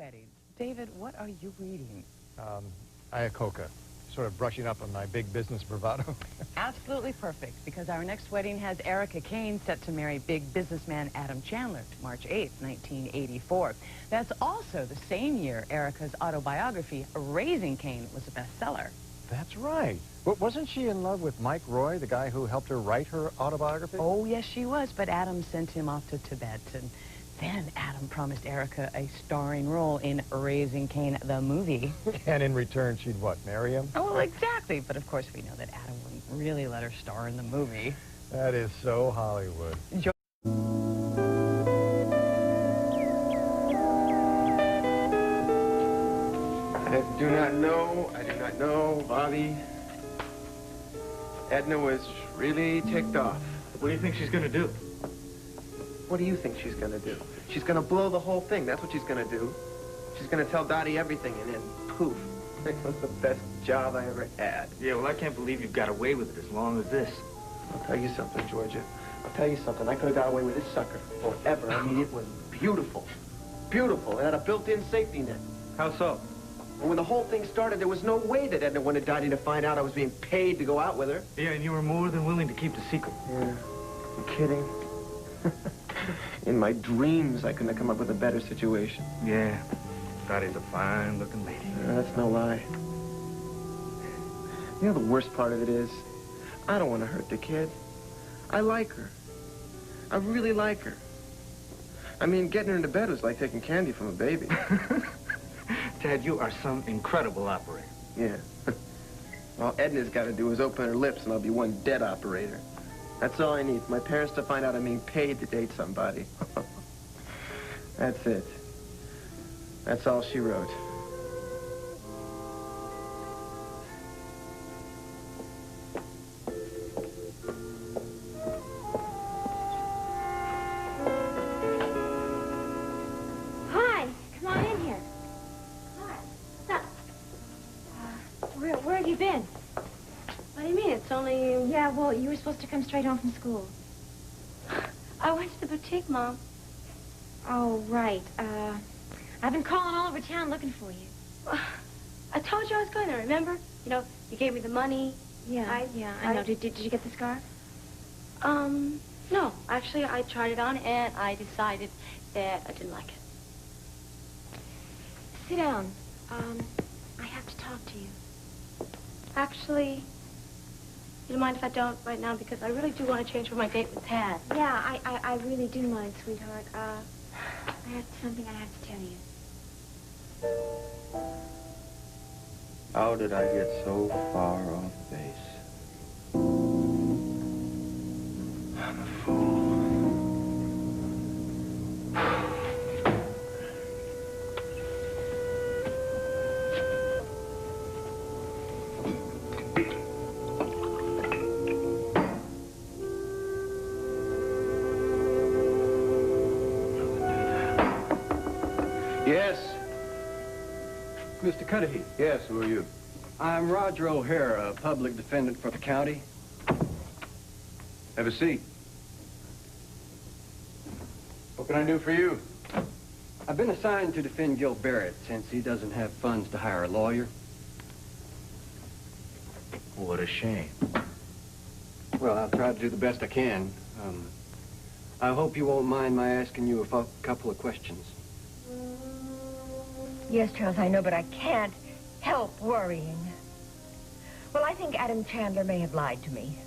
weddings. David, what are you reading? Iacocca. Sort of brushing up on my big business bravado. Absolutely perfect, because our next wedding has Erica Kane set to marry big businessman Adam Chandler, March 8th, 1984. That's also the same year Erica's autobiography, Raising Kane, was a bestseller. That's right. Wasn't she in love with Mike Roy, the guy who helped her write her autobiography? Oh, yes, she was, but Adam sent him off to Tibet, and then Adam promised Erica a starring role in Raising Kane, the movie. And in return, she'd what, marry him? Oh, well, exactly. But of course, we know that Adam wouldn't really let her star in the movie. That is so Hollywood. I do not know, Bobby. Edna was really ticked off. What do you think she's gonna do? What do you think she's gonna do? She's gonna blow the whole thing. That's what she's gonna do. She's gonna tell Dottie everything, and then poof. That was the best job I ever had. Yeah, well, I can't believe you've got away with it as long as this. I'll tell you something, Georgia. I'll tell you something. I could have got away with this sucker forever. I mean, it was beautiful. Beautiful. It had a built-in safety net. How so? And when the whole thing started, there was no way that Edna wanted Dottie to find out I was being paid to go out with her. Yeah, and you were more than willing to keep the secret. Yeah. You kidding? In my dreams, I couldn't have come up with a better situation. Yeah. Dottie's a fine-looking lady. That's no lie. You know, the worst part of it is, I don't want to hurt the kid. I like her. I really like her. I mean, getting her into bed was like taking candy from a baby. Ted, you are some incredible operator. Yeah. All Edna's got to do is open her lips and I'll be one dead operator. That's all I need, for my parents to find out I'm being paid to date somebody. That's it. That's all she wrote. Hi, come on in here. Hi. Now, where have you been? What do you mean? It's only... Yeah, well, you were supposed to come straight home from school. I went to the boutique, Mom. Oh, right. I've been calling all over town looking for you. Well, I told you I was going there, remember? You know, you gave me the money. Yeah, I know. Did you get the scarf? No. Actually, I tried it on, and I decided that I didn't like it. Sit down. I have to talk to you. Actually, you don't mind if I don't right now? Because I really do want to change for my date with Tad. Yeah, I really do mind, sweetheart. I have something I have to tell you. How did I get so far off base? I'm a fool. Yes? Mr. Cudahy. Yes, who are you? I'm Roger O'Hara, a public defendant for the county. Have a seat. What can I do for you? I've been assigned to defend Gil Barrett since he doesn't have funds to hire a lawyer. What a shame. Well, I'll try to do the best I can. I hope you won't mind my asking you a couple of questions. Yes, Charles, I know, but I can't help worrying. Well, I think Adam Chandler may have lied to me.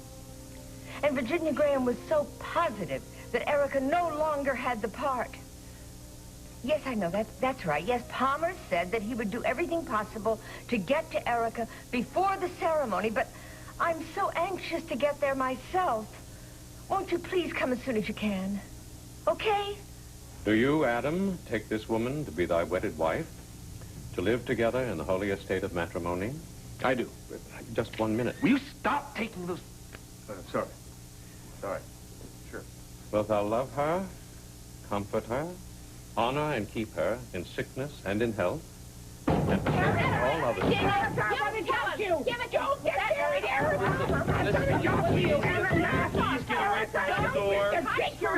And Virginia Graham was so positive that Erica no longer had the part. Yes, I know, that's right. Yes, Palmer said that he would do everything possible to get to Erica before the ceremony, but I'm so anxious to get there myself. Won't you please come as soon as you can? Okay? Do you, Adam, take this woman to be thy wedded wife? To live together in the holy estate of matrimony? I do. Just 1 minute. Will you stop taking those... sorry. Sorry. Sure. Wilt thou love her, comfort her, honor and keep her in sickness and in health, and protect all others? Give it to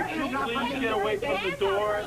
him! Please get away from the door.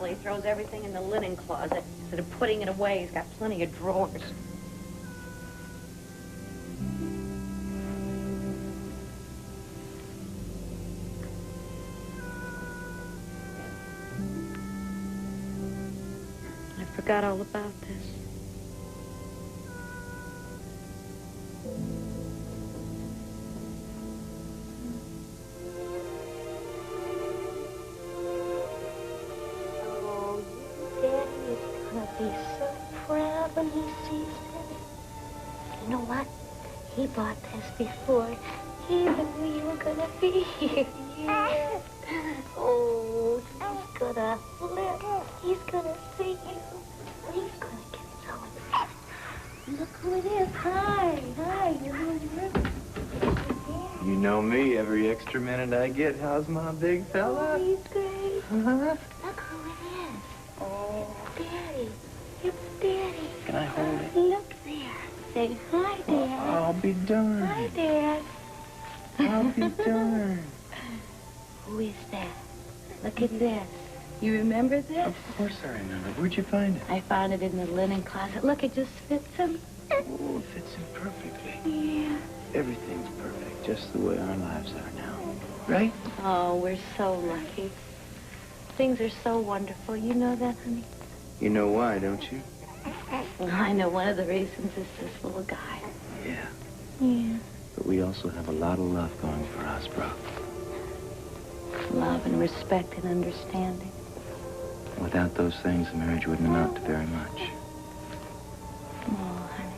usually throws everything in the linen closet. Instead of putting it away, he's got plenty of drawers. I forgot all about this. He's so proud when he sees this. You know what? He bought this before he knew you were gonna be here. Yeah. Oh, he's gonna flip. He's gonna see you. He's gonna get so excited. Look who it is. Hi. Hi. You know me, every extra minute I get. How's my big fella? Oh, he's great. Uh-huh. Look who it is. Oh. Daddy. It's Daddy. Can I hold it? Look there. Say hi, Dad. I'll be darned. Hi, Dad. I'll be darned. Who is that? Look at this. You remember this? Of course I remember. Where'd you find it? I found it in the linen closet. Look, it just fits him. Oh, it fits him perfectly. Yeah. Everything's perfect, just the way our lives are now. Right? Oh, we're so lucky. Things are so wonderful. You know that, honey? You know why, don't you? Well, I know one of the reasons is this little guy. Yeah. Yeah. But we also have a lot of love going for us, bro. Love and respect and understanding. Without those things, the marriage wouldn't amount to very much. Oh, honey.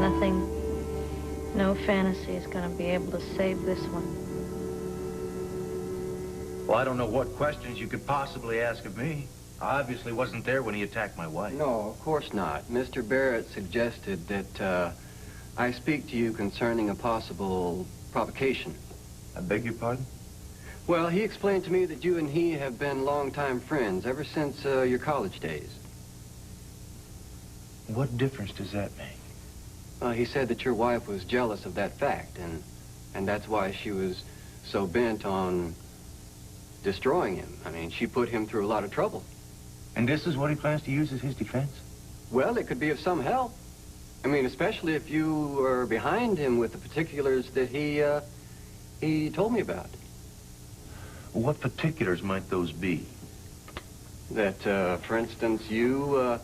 Nothing, no fantasy is going to be able to save this one. Well, I don't know what questions you could possibly ask of me. I obviously wasn't there when he attacked my wife. No, of course not. Mr. Barrett suggested that I speak to you concerning a possible provocation. I beg your pardon? Well, he explained to me that you and he have been longtime friends ever since your college days. What difference does that make? He said that your wife was jealous of that fact, and that's why she was so bent on destroying him. I mean, she put him through a lot of trouble. And this is what he plans to use as his defense? Well, it could be of some help. I mean, especially if you are behind him with the particulars that he told me about. What particulars might those be? That, for instance, you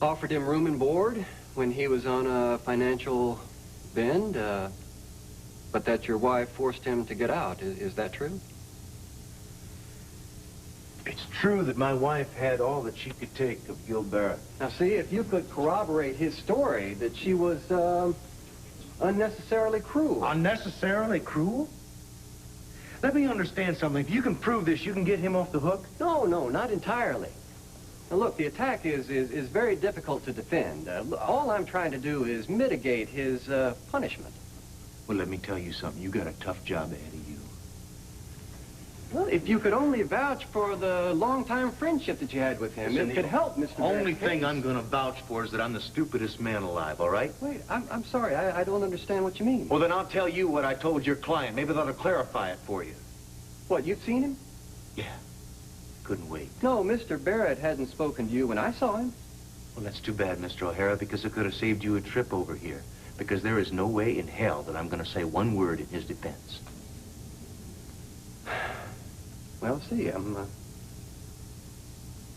offered him room and board when he was on a financial bend, but that your wife forced him to get out. Is that true? It's true that my wife had all that she could take of Gil Barrett. Now, see, if you could corroborate his story that she was unnecessarily cruel. Unnecessarily cruel? Let me understand something. If you can prove this, you can get him off the hook? No, not entirely. Now, look, the attack is very difficult to defend. All I'm trying to do is mitigate his punishment. Well, let me tell you something. You got a tough job ahead of you. Well, if you could only vouch for the long-time friendship that you had with him, it could help, Mr. Only Barrett. thing I'm going to vouch for is that I'm the stupidest man alive, all right? Wait, I'm sorry. I don't understand what you mean. Well, then I'll tell you what I told your client. Maybe that'll clarify it for you. What, you'd seen him? Yeah. Couldn't wait. No, Mr. Barrett hadn't spoken to you when I saw him. Well, that's too bad, Mr. O'Hara, because it could have saved you a trip over here. Because there is no way in hell that I'm going to say one word in his defense. Well, see,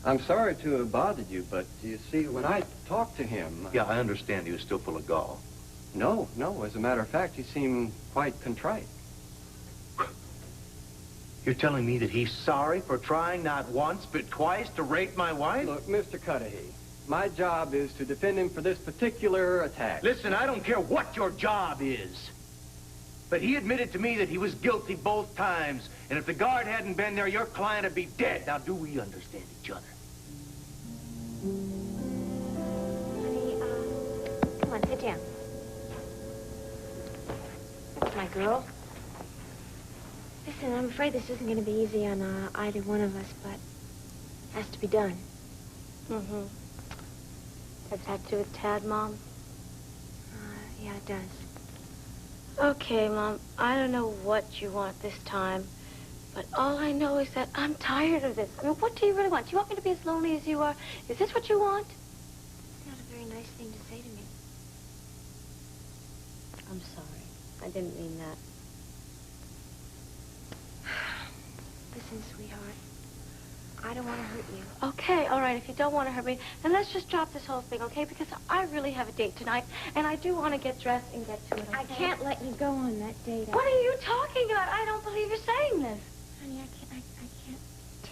I'm sorry to have bothered you, but you see, when I talked to him... Yeah, I understand he was still full of gall. No. As a matter of fact, he seemed quite contrite. You're telling me that he's sorry for trying not once, but twice to rape my wife? Look, Mr. Cudahy, my job is to defend him for this particular attack. Listen, I don't care what your job is. But he admitted to me that he was guilty both times. And if the guard hadn't been there, your client would be dead. Now, do we understand each other? Honey, come on, sit down. That's my girl. Listen, I'm afraid this isn't going to be easy on either one of us, but it has to be done. Mm-hmm. Does that do with Tad, Mom? Yeah, it does. Okay, Mom, I don't know what you want this time, but all I know is that I'm tired of this. I mean, what do you really want? Do you want me to be as lonely as you are? Is this what you want? It's not a very nice thing to say to me. I'm sorry. I didn't mean that. Listen, sweetheart. I don't want to hurt you. Okay, all right, if you don't want to hurt me, then let's just drop this whole thing, okay? Because I really have a date tonight, and I do want to get dressed and get to it, okay? I can't let you go on that date. What are you talking about? I don't believe you're saying this. Honey, I can't.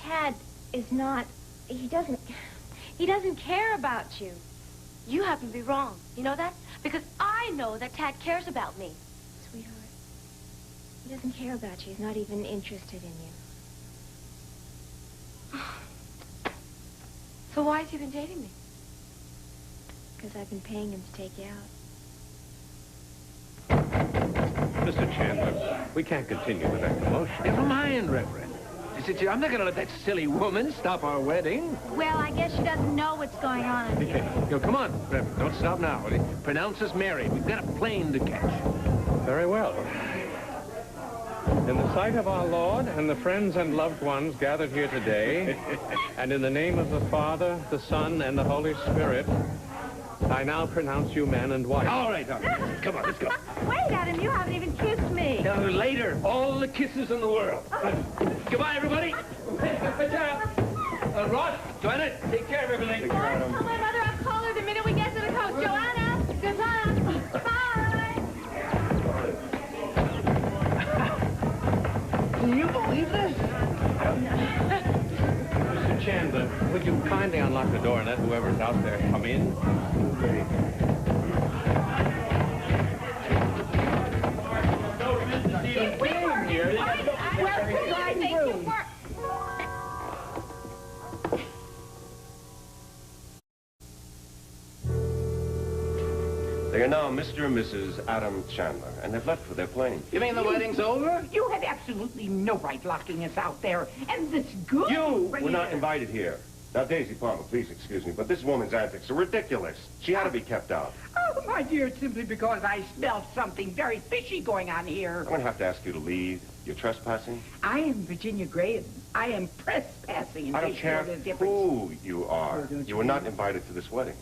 Tad is not... He doesn't care about you. You happen to be wrong. You know that? Because I know that Tad cares about me. Sweetheart, he doesn't care about you. He's not even interested in you. So why has he been dating me? Because I've been paying him to take you out. Mr. Chandler, we can't continue with that commotion. Never mind, Reverend. I'm not going to let that silly woman stop our wedding. Well, I guess she doesn't know what's going on. Okay. Come on, Reverend. Don't stop now. Pronounce us married. We've got a plane to catch. Very well. In the sight of our Lord and the friends and loved ones gathered here today, and in the name of the Father, the Son, and the Holy Spirit, I now pronounce you man and wife. All right. Come on, let's go. Wait, Adam, you haven't even kissed me. Later, all the kisses in the world. Goodbye, everybody. Ross, Joanna, take care of everything. Oh, I'll tell my mother I'll call her the minute we get to the coast. Joanna, goodbye. Bye. Can you believe this? Mr. Chandler, would you kindly unlock the door and let whoever's out there come in? They are now Mr. and Mrs. Adam Chandler, and they've left for their plane. You mean the wedding's over? You had absolutely no right locking us out there. And this good... You were not invited here. Now, Daisy Palmer, please excuse me, but this woman's antics are ridiculous. She had to be kept out. Oh, my dear, it's simply because I smelled something very fishy going on here. I'm going to have to ask you to leave. You're trespassing? I am Virginia Graham. I am trespassing. I don't care who you are. You were not invited to this wedding.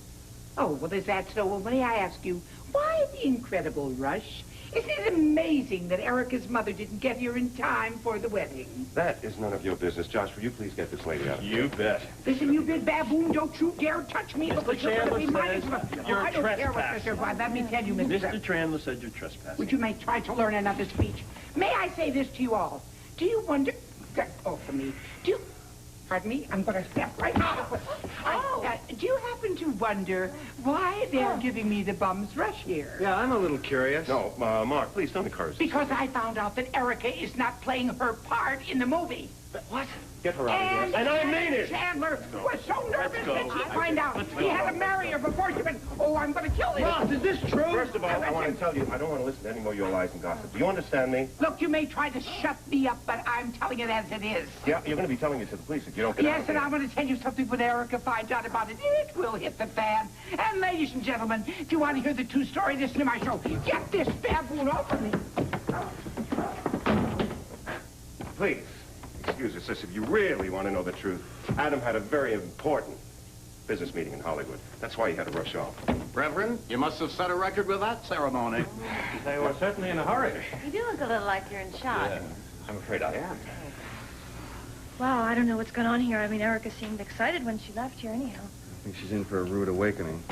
Oh, well, is that so? Well, may I ask you, why the incredible rush? Isn't it amazing that Erica's mother didn't get here in time for the wedding? That is none of your business. Josh, will you please get this lady out? You bet. Listen, you big baboon, don't you dare touch me. Mr. Chandler says you're I don't care what trespassing. Mr. Let me tell you, Mr. Chandler said you're trespassing. Would you try to learn another speech? May I say this to you all? Do you wonder... Oh, for me. Pardon me? I'm going to step right out. Do you happen to wonder why they're giving me the bum's rush here? Yeah, I'm a little curious. No, Mark, please don't encourage this. Because I found out that Erica is not playing her part in the movie. What? Get her out of here. And I mean it. Chandler was so nervous that she'd find out. He had to marry her before she went, oh, I'm going to kill him. Ross, is this true? First of all, I want to tell you, I don't want to listen to any more of your lies and gossip. Do you understand me? Look, you may try to shut me up, but I'm telling it as it is. Yeah, you're going to be telling it to the police if you don't get out Yes, of and here. I'm going to tell you something when Erica finds out about it. It will hit the fan. And ladies and gentlemen, do you want to hear the true story? Listen to my show. Get this baboon off of me. Please, excuse us, sis, if you really want to know the truth. Adam had a very important business meeting in Hollywood. That's why he had to rush off. Reverend, you must have set a record with that ceremony. They were certainly in a hurry. You do look a little like you're in shock. Yeah, I'm afraid I am. Wow, I don't know what's going on here. I mean, Erica seemed excited when she left here anyhow. I think she's in for a rude awakening.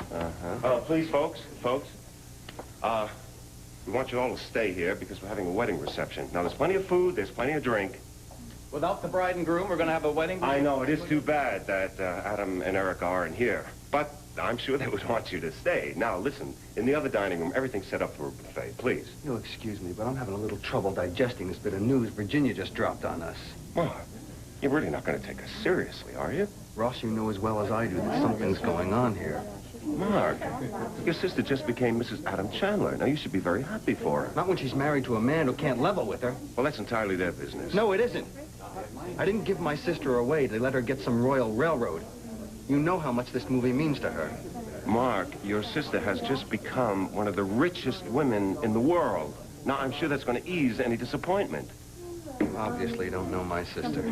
Please, folks, we want you all to stay here because we're having a wedding reception. Now, there's plenty of food, there's plenty of drink. Without the bride and groom, we're going to have a wedding? I know, it is too bad that Adam and Erica aren't here. But I'm sure they would want you to stay. Now, listen, in the other dining room, everything's set up for a buffet. Please. You'll excuse me, but I'm having a little trouble digesting this bit of news Virginia just dropped on us. Mark, you're really not going to take us seriously, are you? Ross, you know as well as I do that something's going on here. Mark, your sister just became Mrs. Adam Chandler. Now, you should be very happy for her. Not when she's married to a man who can't level with her. Well, that's entirely their business. No, it isn't. I didn't give my sister away to let her get some Royal Railroad. You know how much this movie means to her. Mark, your sister has just become one of the richest women in the world. Now, I'm sure that's going to ease any disappointment. Obviously, you don't know my sister.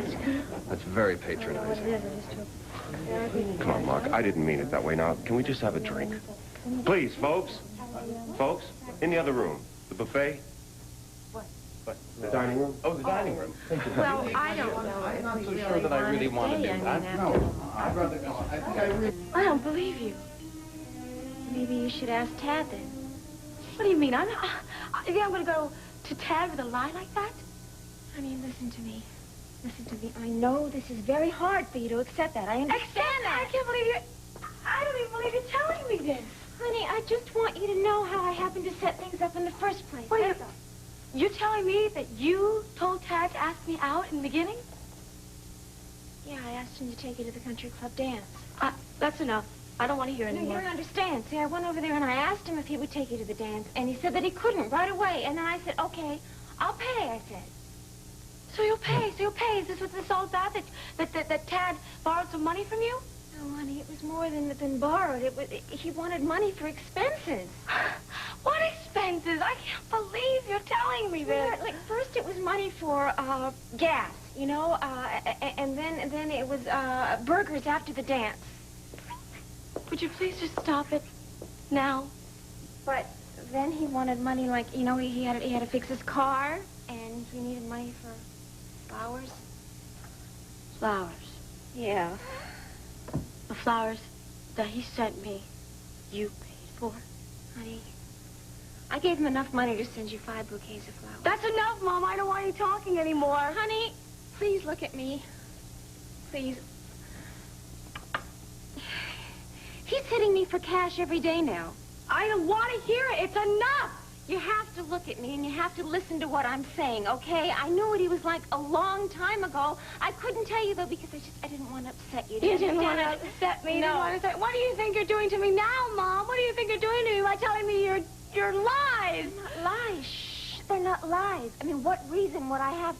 That's very patronizing. Come on, Mark. I didn't mean it that way. Now, can we just have a drink? Please, folks. Folks, in the other room. The buffet. What? The dining room? Oh, the dining room. Well, I don't know. I'm not so sure that I really want to do that. No, I'd rather go. I think I really... I don't believe you. Maybe you should ask Tad then. What do you mean? I'm going to go to Tad with a lie like that? Honey, listen to me. Listen to me. I know this is very hard for you to accept that. I understand that. I can't believe you. I don't even believe you're telling me this. Honey, I just want you to know how I happened to set things up in the first place. What are you... You're telling me that you told Tad to ask me out in the beginning? Yeah, I asked him to take you to the country club dance. That's enough. I don't want to hear No, you anymore. don't understand. See, I went over there and I asked him if he would take you to the dance, and he said that he couldn't right away. And then I said, okay, I'll pay, I said. So you'll pay. Is this what this is all about? That Tad borrowed some money from you? No, honey, it was more than borrowed. He wanted money for expenses. What expenses? I can't believe you're telling me this. Yeah, like, first it was money for, gas, you know, and then it was, burgers after the dance. Would you please just stop it now? But then he wanted money, like, you know, he had to fix his car, and he needed money for flowers. Flowers? Yeah. The flowers that he sent me, you paid for? Honey, I gave him enough money to send you 5 bouquets of flowers. That's enough, Mom. I don't want you talking anymore. Honey, please look at me. Please. He's hitting me for cash every day now. I don't want to hear it. It's enough. You have to look at me, and you have to listen to what I'm saying, okay? I knew what he was like a long time ago. I couldn't tell you, though, because I didn't want to upset you. You didn't want to upset me. No. What do you think you're doing to me now, Mom? What do you think you're doing to me by telling me your lies? They're not lies. Shh. They're not lies. I mean, what reason would I have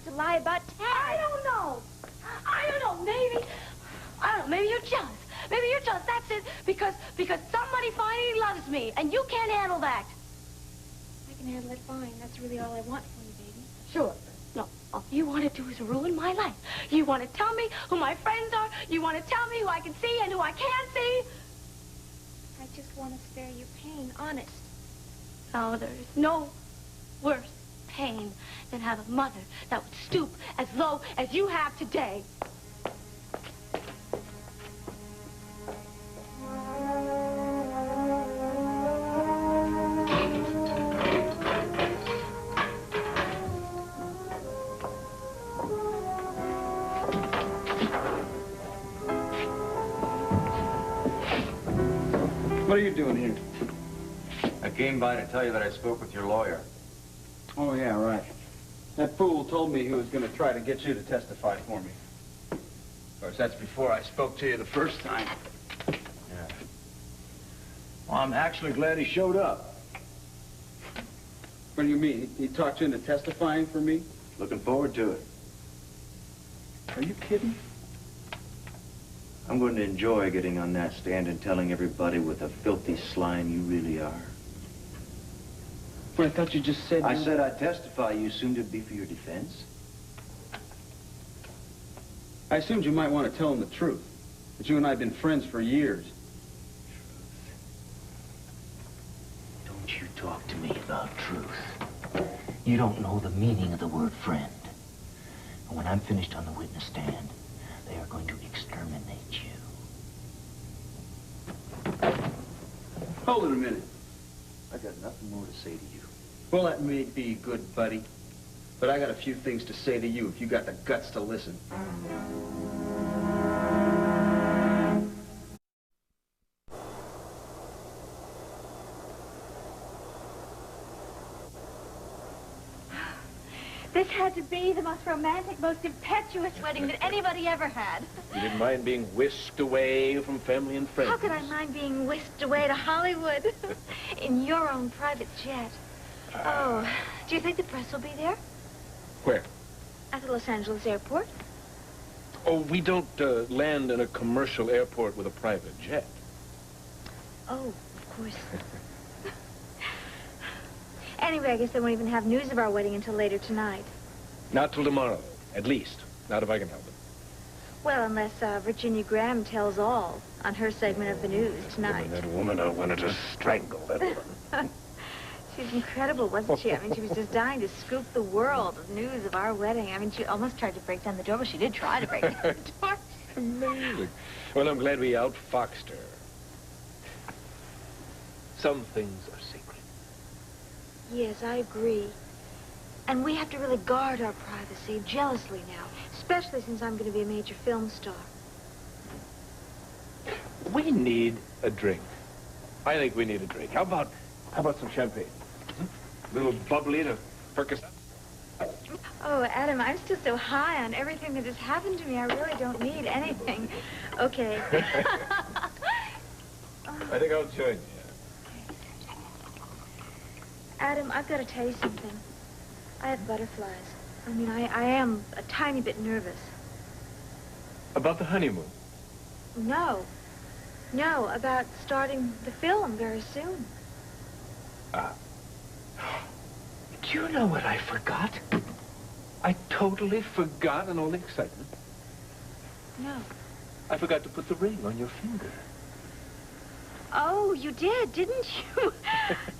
to lie about Tad? I don't know. Maybe you're jealous. Maybe you're jealous. That's it. Because somebody finally loves me, and you can't handle that. I can handle it fine. That's really all I want from you, baby. Sure. No, all you want to do is ruin my life. You want to tell me who my friends are. You want to tell me who I can see and who I can't see. I just want to spare you pain, honest. Oh, there is no worse pain than have a mother that would stoop as low as you have today. What are you doing here? I came by to tell you that I spoke with your lawyer. Oh, yeah, right. That fool told me he was going to try to get you to testify for me. Of course, that's before I spoke to you the first time. Yeah. Well, I'm actually glad he showed up. What do you mean? He talked you into testifying for me? Looking forward to it. Are you kidding? I'm going to enjoy getting on that stand and telling everybody what a filthy slime you really are. Well, I thought you just said... I said I'd testify. You assumed it'd be for your defense? I assumed you might want to tell him the truth. That you and I have been friends for years. Don't you talk to me about truth. You don't know the meaning of the word friend. And when I'm finished on the witness stand, they are going to exterminate you. Hold it a minute. I got nothing more to say to you. Well, that may be good, buddy. But I got a few things to say to you if you got the guts to listen. This had to be the most romantic, most impetuous wedding that anybody ever had. You didn't mind being whisked away from family and friends? How could I mind being whisked away to Hollywood in your own private jet? Oh, do you think the press will be there? Where? At the Los Angeles airport. Oh, we don't land in a commercial airport with a private jet. Oh, of course. Anyway, I guess they won't even have news of our wedding until later tonight. Not till tomorrow, at least. Not if I can help it. Well, unless Virginia Graham tells all on her segment of the news tonight. That woman, I wanted to strangle that woman. She's incredible, wasn't she? I mean, she was just dying to scoop the world of news of our wedding. I mean, she almost tried to break down the door, but she did try to break down the door. Amazing. Well, I'm glad we outfoxed her. Some things are sacred. Yes, I agree. And we have to really guard our privacy jealously now, especially since I'm going to be a major film star. We need a drink. I think we need a drink. How about some champagne? A little bubbly to perk us up. Oh, Adam, I'm still so high on everything that has happened to me. I really don't need anything. Okay. I think I'll join you. Adam, I've got to tell you something. I have butterflies. I mean, I am a tiny bit nervous. About the honeymoon? No. No, about starting the film very soon. Do you know what I forgot? I totally forgot in all the excitement. No. I forgot to put the ring on your finger. Oh, you did, didn't you?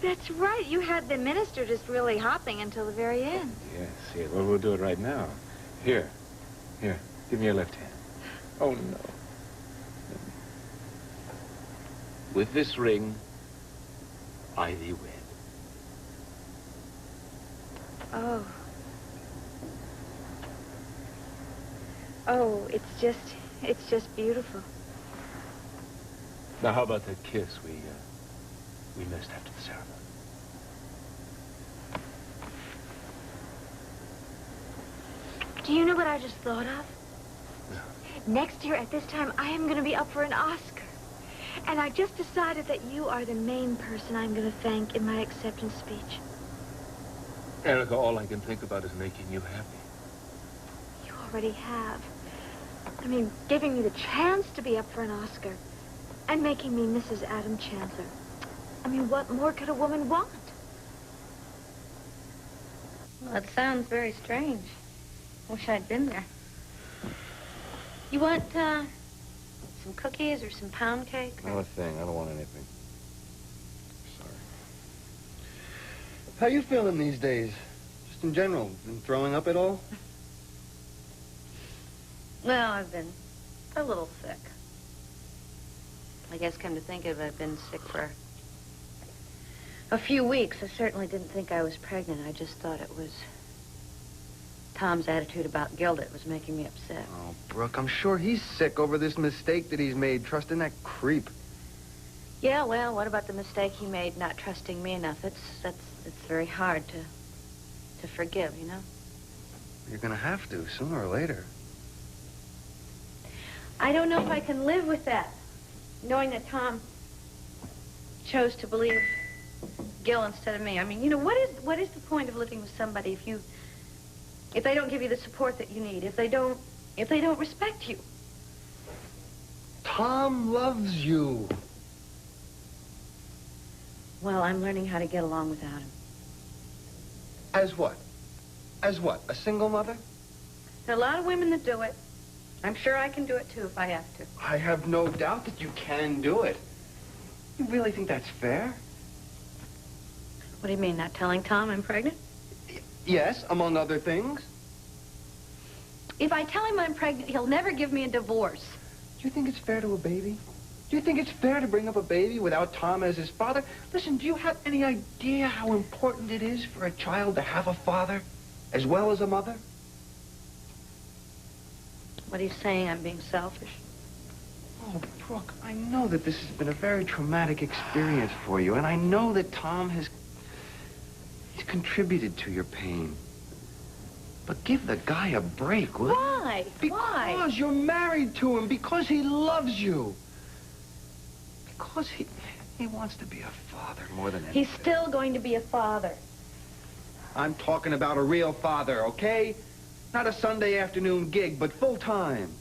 That's right. You had the minister just really hopping until the very end. Yes. Well, we'll do it right now. Here. Give me your left hand. Oh, no. With this ring, I thee wed. Oh. Oh, it's just beautiful. Now, how about that kiss we missed after the ceremony? Do you know what I just thought of? No. Next year at this time, I am going to be up for an Oscar. And I just decided that you are the main person I'm going to thank in my acceptance speech. Erica, all I can think about is making you happy. You already have. I mean, giving me the chance to be up for an Oscar and making me Mrs. Adam Chandler. I mean, what more could a woman want? Well, that sounds very strange. Wish I'd been there. You want, some cookies or some pound cake? Or... Not a thing. I don't want anything. Sorry. How you feeling these days? Just in general. Been throwing up at all? Well, I've been a little sick. I guess, come to think of it, I've been sick for a few weeks. I certainly didn't think I was pregnant. I just thought it was Tom's attitude about Gilda. It was making me upset. Oh, Brooke, I'm sure he's sick over this mistake that he's made, trusting that creep. Yeah, well, what about the mistake he made not trusting me enough? It's very hard to forgive, you know? You're gonna have to, sooner or later. I don't know if I can live with that, knowing that Tom chose to believe Gil instead of me. I mean, you know, what is the point of living with somebody if they don't give you the support that you need, if they don't respect you? Tom loves you. Well, I'm learning how to get along without him. As what? As what? A single mother? There are a lot of women that do it. I'm sure I can do it, too, if I have to. I have no doubt that you can do it. You really think that's fair? What do you mean, not telling Tom I'm pregnant? Yes, among other things. If I tell him I'm pregnant, he'll never give me a divorce. Do you think it's fair to a baby? Do you think it's fair to bring up a baby without Tom as his father? Listen, do you have any idea how important it is for a child to have a father as well as a mother? What are you saying? I'm being selfish? Oh, Brooke, I know that this has been a very traumatic experience for you, and I know that Tom he's contributed to your pain. But give the guy a break, will you? Why? Why? Because you're married to him, because he loves you. Because he wants to be a father more than anything. He's still going to be a father. I'm talking about a real father, okay? Not a Sunday afternoon gig, but full-time.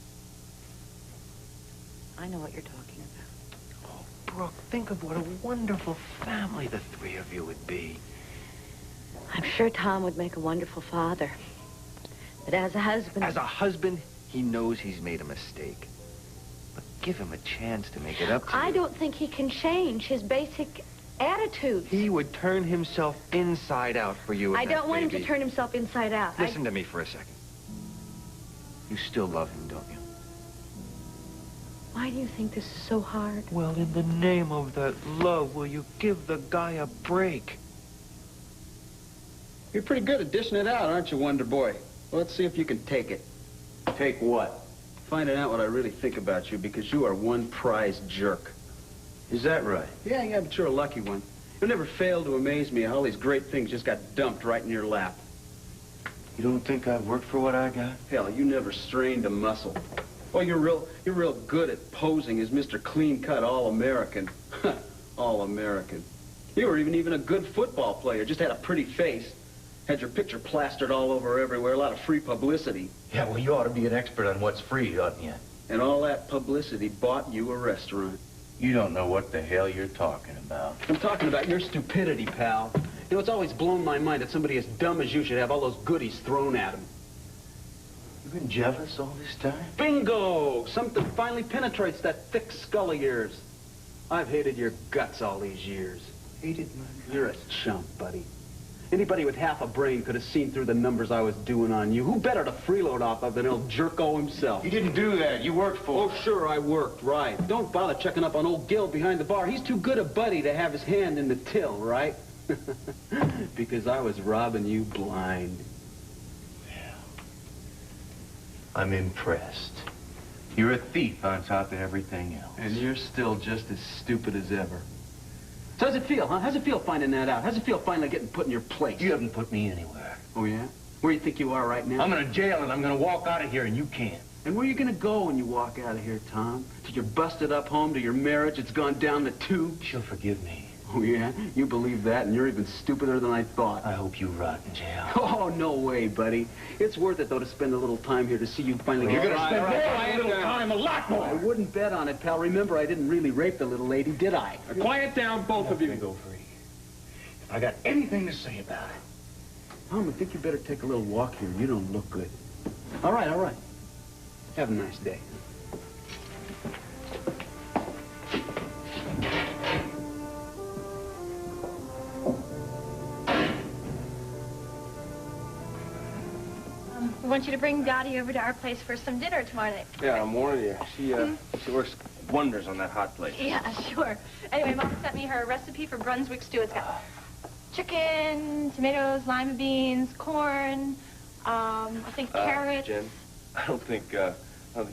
I know what you're talking about. Oh, Brooke, think of what a wonderful family the three of you would be. I'm sure Tom would make a wonderful father. But as a husband... As a husband, he knows he's made a mistake. But give him a chance to make it up to you. I don't think he can change his basic attitude. He would turn himself inside out for you and I don't want him baby. to turn himself inside out. Listen to me for a second. You still love him, don't you? Why do you think this is so hard? Well, in the name of that love, will you give the guy a break? You're pretty good at dishing it out, aren't you, Wonder Boy? Well, let's see if you can take it. Take what? Finding out what I really think about you, because you are one prize jerk. Is that right? Yeah, but you're a lucky one. You'll never fail to amaze me how all these great things just got dumped right in your lap. You don't think I've worked for what I got? Hell, you never strained a muscle. Oh, you're real good at posing as Mr. Clean-Cut All-American. All-American. You were even a good football player, just had a pretty face. Had your picture plastered all over everywhere, a lot of free publicity. Yeah, well, you ought to be an expert on what's free, oughtn't you? And all that publicity bought you a restaurant. You don't know what the hell you're talking about. I'm talking about your stupidity, pal. You know, it's always blown my mind that somebody as dumb as you should have all those goodies thrown at him. You've been jealous all this time? Bingo! Something finally penetrates that thick skull of yours. I've hated your guts all these years. Hated my guts? You're a chump, buddy. Anybody with half a brain could have seen through the numbers I was doing on you. Who better to freeload off of than old Jerko himself? You didn't do that. You worked for Oh, sure, I worked, right. Don't bother checking up on old Gil behind the bar. He's too good a buddy to have his hand in the till, right? Because I was robbing you blind. I'm impressed. You're a thief on top of everything else. And you're still just as stupid as ever. So how's it feel, huh? How's it feel finding that out? How's it feel finally getting put in your place? You haven't put me anywhere. Oh, yeah? Where do you think you are right now? I'm in a jail and I'm gonna walk out of here and you can't. And where are you gonna go when you walk out of here, Tom? To your busted up home, to your marriage that's gone down the tube? She'll forgive me. Oh, yeah? You believe that, and you're even stupider than I thought. I hope you rot in jail. Oh, no way, buddy. It's worth it, though, to spend a little time here to see you finally You're get... gonna spend more little time, a lot more. I wouldn't bet on it, pal. Remember, I didn't really rape the little lady, did I? Quiet down, both of you. Go free. If I got anything to say about it. Tom, I think you better take a little walk here. You don't look good. All right, all right. Have a nice day. We want you to bring Dottie over to our place for some dinner tomorrow night. Yeah, I'm warning you. She works wonders on that hot plate. Yeah, sure. Anyway, Mom sent me her recipe for Brunswick stew. It's got chicken, tomatoes, lima beans, corn, I think carrots. Jen, I don't think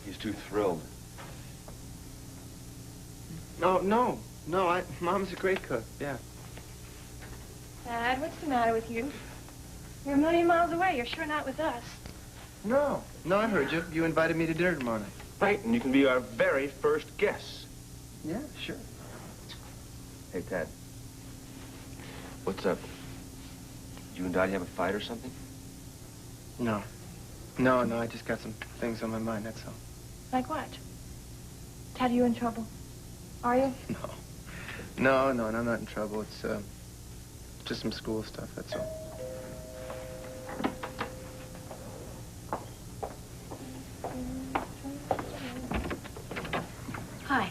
he's too thrilled. No. Mom's a great cook. Yeah. Dad, what's the matter with you? You're a million miles away. You're sure not with us. No, I heard you. You invited me to dinner tomorrow night. Right, and you can be our very first guest. Yeah, sure. Hey, Tad. What's up? You and Dottie have a fight or something? No, I just got some things on my mind, that's all. Like what? Tad, are you in trouble? Are you? No, I'm not in trouble. It's just some school stuff, that's all. Hi.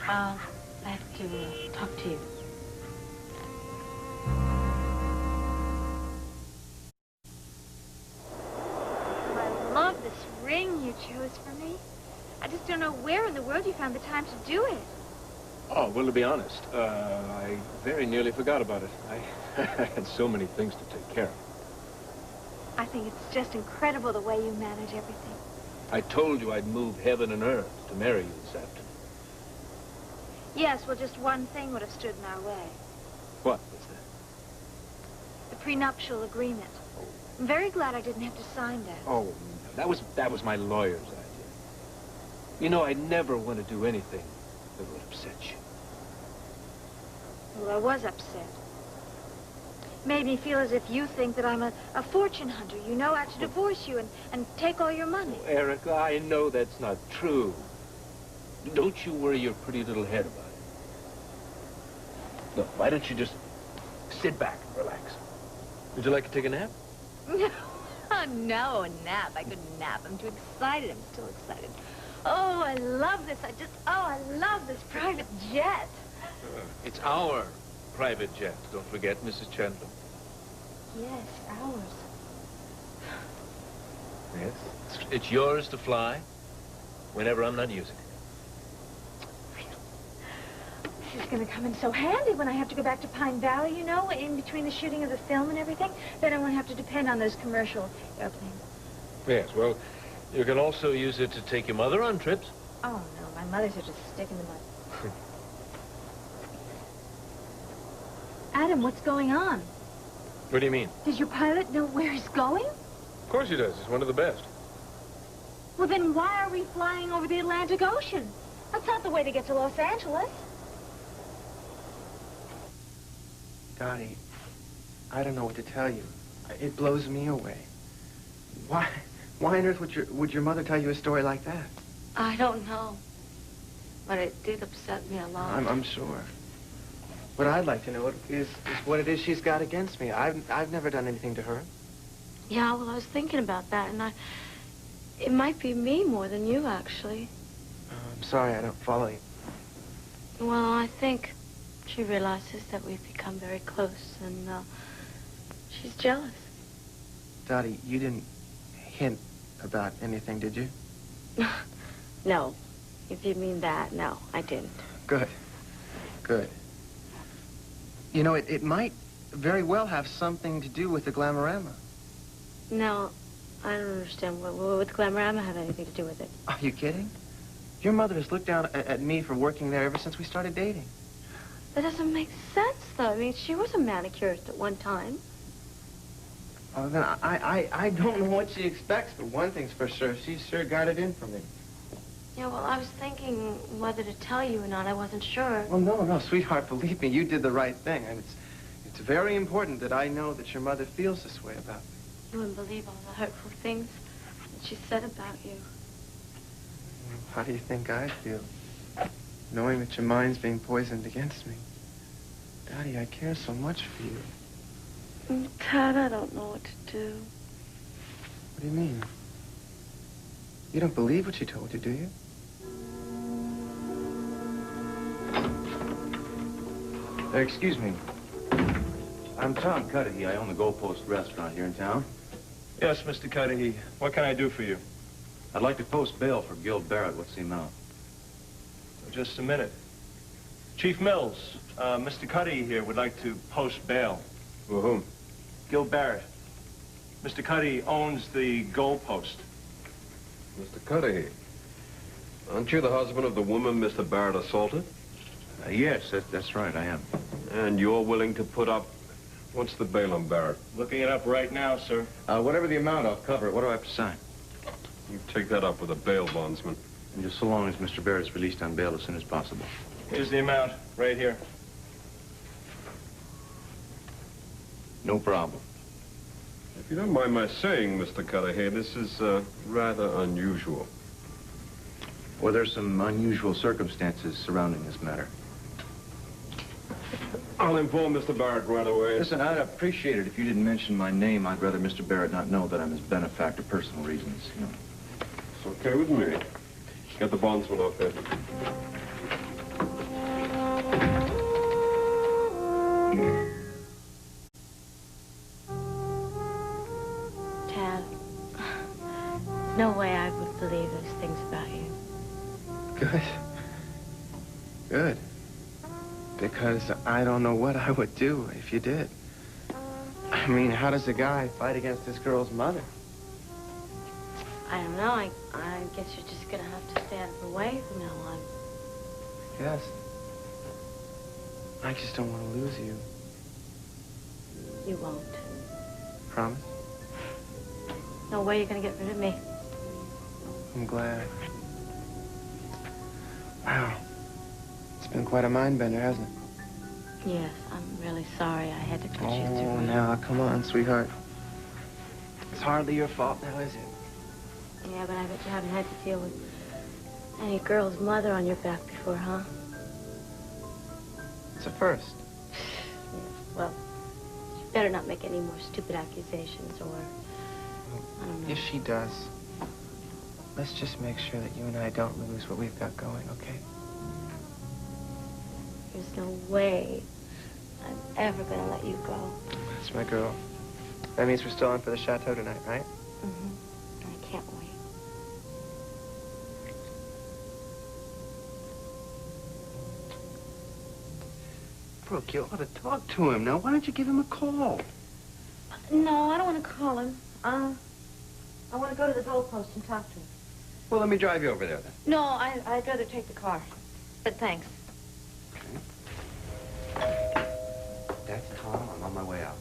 I have to talk to you. I love this ring you chose for me. I just don't know where in the world you found the time to do it. Oh, well, to be honest, I very nearly forgot about it. I had so many things to take care of. I think it's just incredible the way you manage everything. I told you I'd move heaven and earth to marry you this afternoon. Yes, well, just one thing would have stood in our way. What was that? The prenuptial agreement. I'm very glad I didn't have to sign that. Oh, that was my lawyer's idea. You know, I never want to do anything that would upset you. Well, I was upset. Made me feel as if you think that I'm a fortune hunter. You know how to divorce you and take all your money. Oh, Erica, I know that's not true. Don't you worry your pretty little head about it. Look, why don't you just sit back and relax? Would you like to take a nap? No, no, a nap. I couldn't nap. I'm too excited. I'm still excited. Oh, I love this. I love this private jet. It's our private jet. Don't forget, Mrs. Chandler. Yes, ours. Yes. It's yours to fly whenever I'm not using it. This is going to come in so handy when I have to go back to Pine Valley, you know, in between the shooting of the film and everything. Then I won't have to depend on those commercial airplanes. Yes, well, you can also use it to take your mother on trips. Oh, no, my mother's are just a stick in the mud. Adam, what's going on? What do you mean? Does your pilot know where he's going? Of course he does. He's one of the best. Well, then why are we flying over the Atlantic Ocean? That's not the way to get to Los Angeles. Dottie, I don't know what to tell you. It blows me away. Why on earth would your mother tell you a story like that? I don't know. But it did upset me a lot. I'm sure. What I'd like to know is what it is she's got against me. I've never done anything to her. Yeah, well, I was thinking about that, and it might be me more than you, actually. I'm sorry, I don't follow you. Well, I think she realizes that we've become very close, and she's jealous. Dottie, you didn't hint about anything, did you? No. If you mean that, no, I didn't. Good. Good. You know, it might very well have something to do with the Glamorama. No, I don't understand. What would the Glamorama have anything to do with it? Are you kidding? Your mother has looked down at me for working there ever since we started dating. That doesn't make sense, though. I mean, she was a manicurist at one time. Oh, then I don't know what she expects, but one thing's for sure. She's sure got it in for me. Yeah, well, I was thinking whether to tell you or not. I wasn't sure. Well, no, sweetheart, believe me, you did the right thing. And it's very important that I know that your mother feels this way about me. You wouldn't believe all the hurtful things that she said about you. How do you think I feel? Knowing that your mind's being poisoned against me. Daddy, I care so much for you. Tad, I don't know what to do. What do you mean? You don't believe what she told you, do you? Excuse me. I'm Tom Cudahy. I own the Goalpost restaurant here in town. Yes, Mr. Cudahy. What can I do for you? I'd like to post bail for Gil Barrett. What's the amount? Just a minute. Chief Mills, Mr. Cudahy here would like to post bail. For whom? Gil Barrett. Mr. Cudahy owns the Goalpost. Mr. Cudahy, aren't you the husband of the woman Mr. Barrett assaulted? Yes, that's right, I am. And you're willing to put up... What's the bail on Barrett? Looking it up right now, sir. Whatever the amount, I'll cover it. What do I have to sign? You take that up with a bail bondsman. And just so long as Mr. Barrett is released on bail as soon as possible. Here's the amount, right here. No problem. If you don't mind my saying, Mr. Cudahy, this is rather unusual. Well, there's some unusual circumstances surrounding this matter. I'll inform Mr. Barrett right away. Listen, I'd appreciate it if you didn't mention my name. I'd rather Mr. Barrett not know that I'm his benefactor, personal reasons, you know. It's okay with me. Get the bondsman off there. Tad, no way I would believe those things about you. Good. Good. Because I don't know what I would do if you did. I mean, how does a guy fight against this girl's mother? I don't know. I guess you're just gonna have to stand away from now on. Yes. I just don't want to lose you. You won't. Promise? No way you're gonna get rid of me. I'm glad. Wow. It's been quite a mind bender, hasn't it? Yes, I'm really sorry I had to put you through Oh, it. now, come on, sweetheart. It's hardly your fault now, is it? Yeah, but I bet you haven't had to deal with any girl's mother on your back before, huh? It's a first. Well, she better not make any more stupid accusations or... I don't know. If she does, let's just make sure that you and I don't lose what we've got going, okay? There's no way I'm ever gonna let you go. That's my girl. That means we're still on for the chateau tonight, right? Mm-hmm. I can't wait. Brooke, you ought to talk to him. Now, why don't you give him a call? No, I don't want to call him. I want to go to the goalpost and talk to him. Well, let me drive you over there, then. No, I'd rather take the car. But thanks. That's Tom. I'm on my way out.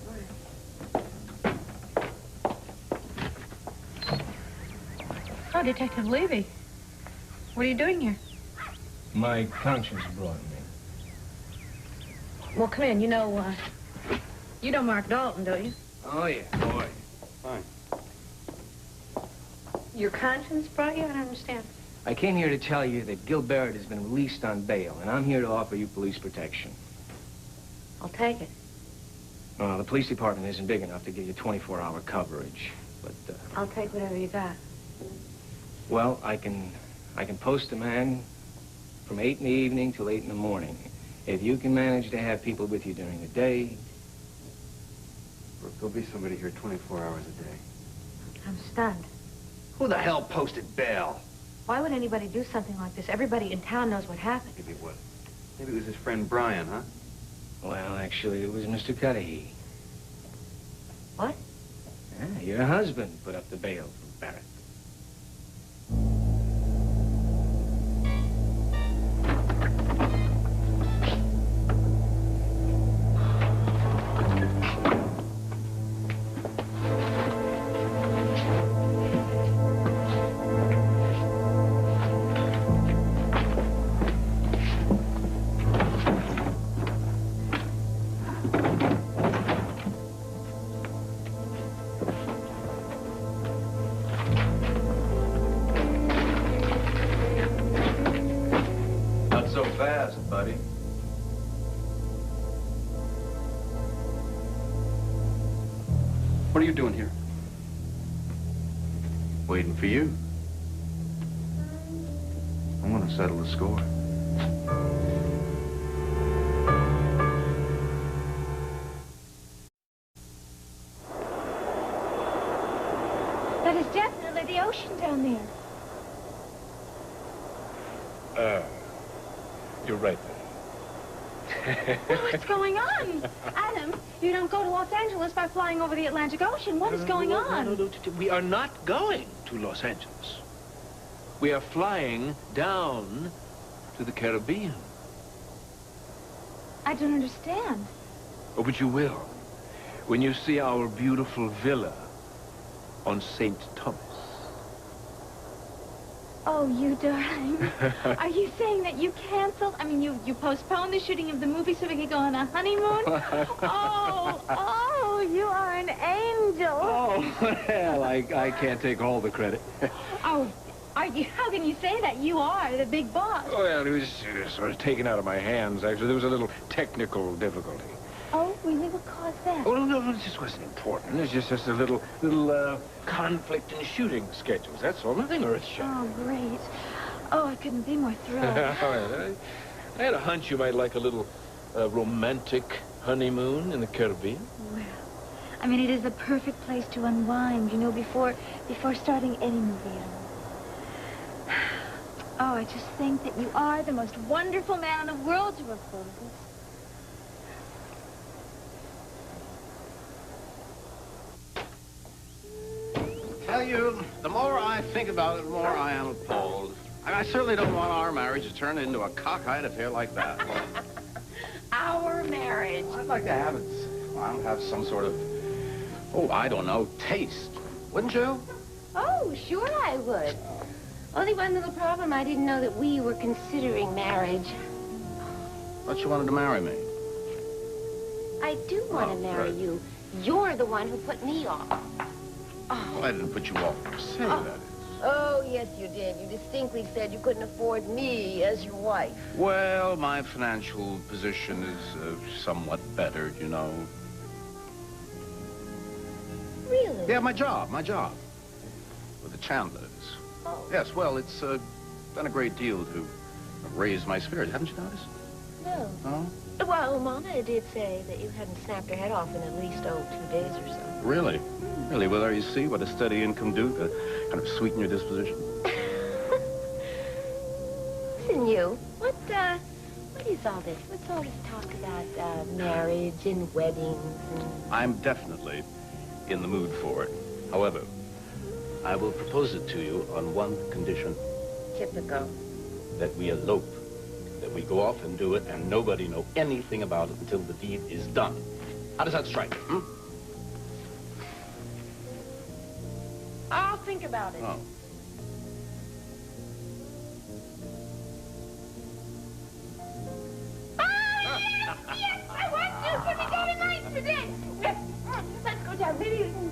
Oh, Detective Levy. What are you doing here? My conscience brought me. Well, come in. You know Mark Dalton, don't you? Oh, yeah. Oh, yeah. Fine. Your conscience brought you? I don't understand. I came here to tell you that Gil Barrett has been released on bail, and I'm here to offer you police protection. I'll take it. Well, the police department isn't big enough to give you 24-hour coverage, but, I'll take whatever you got. well, I can post a man from 8 in the evening till 8 in the morning. If you can manage to have people with you during the day... Brooke, there'll be somebody here 24 hours a day. I'm stunned. Who the hell posted bail? Why would anybody do something like this? Everybody in town knows what happened. Maybe it was. Maybe it was his friend Brian, huh? Well, actually, it was Mr. Cudahy. What? Yeah, your husband put up the bail for Barrett. Buddy. What are you doing here? Waiting for you. I want to settle the score. That is definitely the ocean down there. You're right. What's going on? Adam, you don't go to Los Angeles by flying over the Atlantic Ocean. What is going on? No. We are not going to Los Angeles. We are flying down to the Caribbean. I don't understand. Oh, but you will. When you see our beautiful villa on St. Thomas. Oh, you darling. Are you saying that you canceled? I mean, you postponed the shooting of the movie so we could go on a honeymoon? Oh, you are an angel. Oh, well, I can't take all the credit. Oh, how can you say that? You are the big boss. Well, it was sort of taken out of my hands, actually. There was a little technical difficulty. Oh, really? What caused that? Oh, no, it just wasn't important. It was just a little conflict in shooting schedules. That's all. Nothing earth-shattering. Oh, great. Oh, I couldn't be more thrilled. I had a hunch you might like a little romantic honeymoon in the Caribbean. Well, I mean, it is the perfect place to unwind, you know, before starting any movie at all. Oh, I just think that you are the most wonderful man in the world to have thought of this. Tell you, the more I think about it, the more I am appalled. I certainly don't want our marriage to turn into a cockeyed affair like that. Our marriage. I'd like to have it, have some sort of, I don't know, taste. Wouldn't you? Oh, sure I would. Only one little problem, I didn't know that we were considering marriage. Thought you wanted to marry me. I do want to marry right. you. You're the one who put me off. Well, I didn't put you off per se, that is. Oh, yes, you did. You distinctly said you couldn't afford me as your wife. Well, my financial position is somewhat bettered, you know. Really? Yeah, my job. With the Chandlers. Oh. Yes, well, it's done a great deal to raise my spirits. Haven't you noticed? No. No? Well, Mama did say that you hadn't snapped her head off in at least, 2 days or so. Really? Really? Well, there you see what a steady income do to kind of sweeten your disposition. Listen, you, what is all this? What's all this talk about marriage and weddings and... I'm definitely in the mood for it. However, I will propose it to you on one condition. Typical. That we elope. That we go off and do it, and nobody know anything about it until the deed is done. How does that strike you, I'll think about it. Oh. Yes, I want to. Can we go tonight for this? Let's go down. Maybe you can...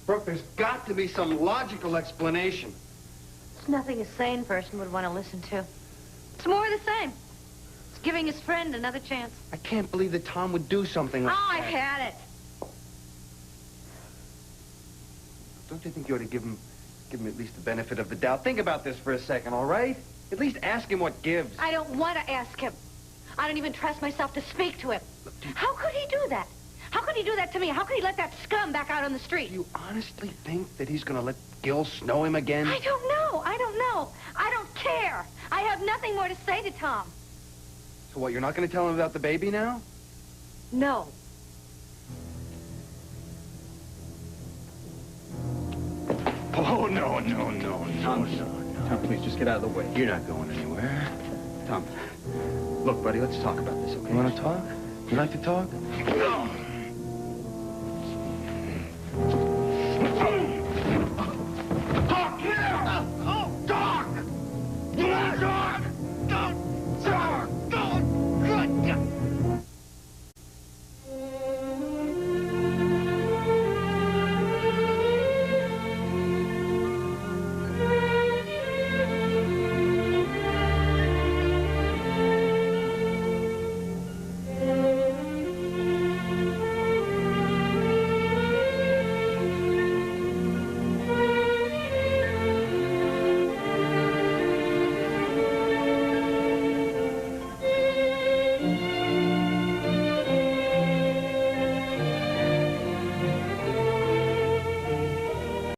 Brooke, there's got to be some logical explanation. It's nothing a sane person would want to listen to. It's more of the same. It's giving his friend another chance. I can't believe that Tom would do something like Oh, that. I've had it. Don't you think you ought to give him at least the benefit of the doubt? Think about this for a second, all right? At least ask him what gives. I don't want to ask him. I don't even trust myself to speak to him. How could he do that? How could he do that to me? How could he let that scum back out on the street? Do you honestly think that he's going to let Gil snow him again? I don't know. I don't know. I don't care. I have nothing more to say to Tom. So what, you're not going to tell him about the baby now? No. Oh, no. Tom, please, just get out of the way. You're not going anywhere. Tom, look, buddy, let's talk about this, okay? You want to talk? You like to talk? No! Doc, here! Oh, Doc!